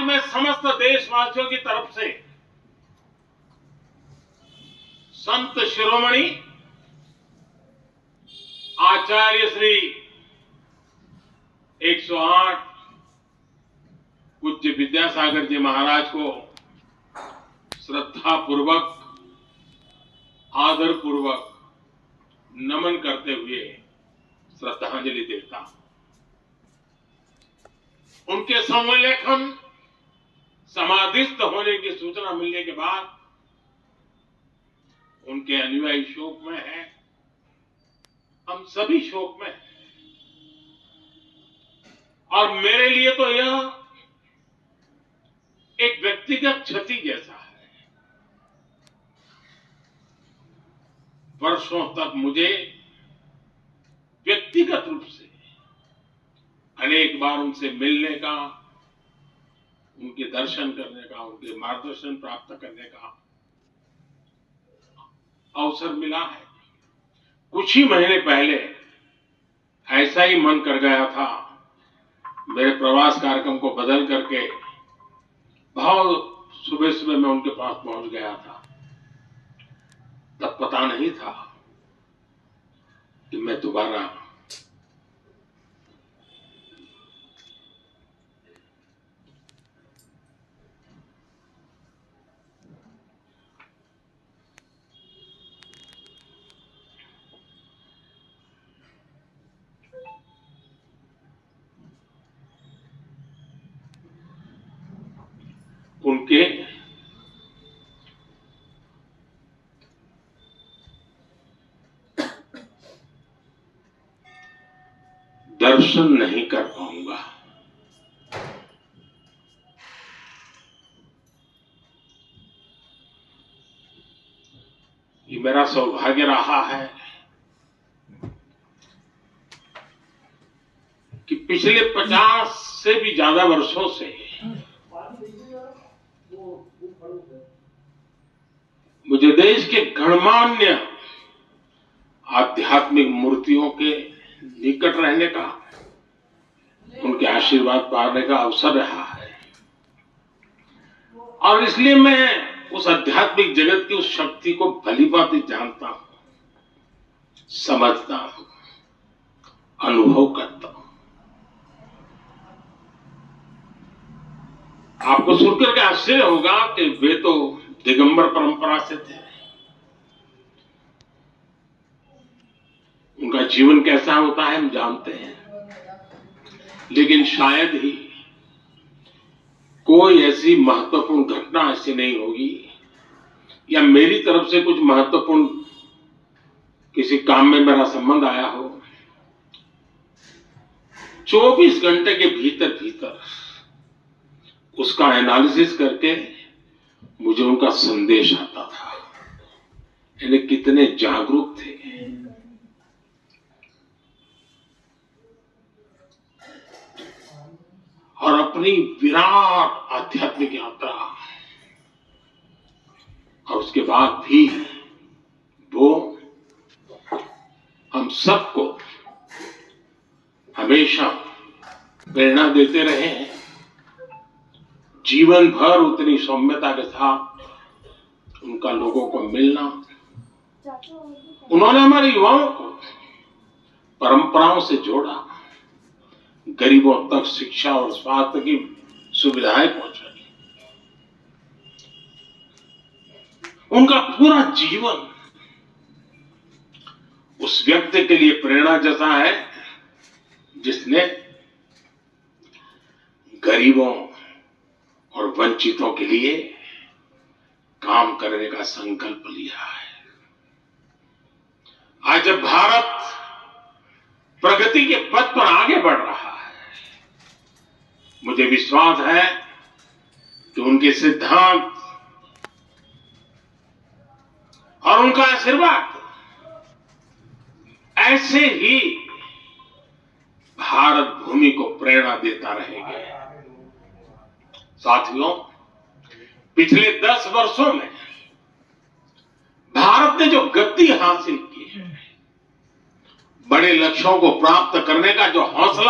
मैं समस्त देशवासियों की तरफ से संत शिरोमणि आचार्य श्री 108 पूज्य विद्यासागर जी महाराज को श्रद्धा पूर्वक, आदर पूर्वक नमन करते हुए श्रद्धांजलि देता हूं। उनके संलेखन समाधिस्थ होने की सूचना मिलने के बाद उनके अनुयायी शोक में है, हम सभी शोक में हैं। और मेरे लिए तो यह एक व्यक्तिगत क्षति जैसा है। वर्षों तक मुझे व्यक्तिगत रूप से अनेक बार उनसे मिलने का, उनके दर्शन करने का, उनके मार्गदर्शन प्राप्त करने का अवसर मिला है। कुछ ही महीने पहले ऐसा ही मन कर गया था, मेरे प्रवास कार्यक्रम को बदल करके बहुत सुबह सुबह मैं उनके पास पहुंच गया था। तब पता नहीं था कि मैं दोबारा उनके दर्शन नहीं कर पाऊंगा। ये मेरा सौभाग्य रहा है कि पिछले 50 से भी ज्यादा वर्षों से मुझे देश के गणमान्य आध्यात्मिक मूर्तियों के निकट रहने का, उनके आशीर्वाद पाने का अवसर रहा है। और इसलिए मैं उस आध्यात्मिक जगत की उस शक्ति को भलीभांति जानता हूं, समझता हूं, अनुभव करता हूं। आपको सुनकर के आश्चर्य होगा कि वे तो दिगंबर परंपरा से थे। उनका जीवन कैसा होता है हम जानते हैं, लेकिन शायद ही कोई ऐसी महत्वपूर्ण घटना ऐसी नहीं होगी या मेरी तरफ से कुछ महत्वपूर्ण किसी काम में मेरा संबंध आया हो, 24 घंटे के भीतर भीतर उसका एनालिसिस करके मुझे उनका संदेश आता था। यानी कितने जागरूक थे। और अपनी विराट आध्यात्मिक यात्रा और उसके बाद भी वो हम सबको हमेशा प्रेरणा देते रहे हैं। जीवन भर उतनी सौम्यता के साथ उनका लोगों को मिलना, उन्होंने हमारे युवाओं को परंपराओं से जोड़ा, गरीबों तक शिक्षा और स्वास्थ्य की सुविधाएं पहुंचाई। उनका पूरा जीवन उस व्यक्ति के लिए प्रेरणा जैसा है जिसने गरीबों और वंचितों के लिए काम करने का संकल्प लिया है। आज जब भारत प्रगति के पथ पर आगे बढ़ रहा है, मुझे विश्वास है कि उनके सिद्धांत और उनका आशीर्वाद ऐसे ही भारत भूमि को प्रेरणा देता रहेगा। साथियों, पिछले 10 वर्षों में भारत ने जो गति हासिल की है, बड़े लक्ष्यों को प्राप्त करने का जो हौसला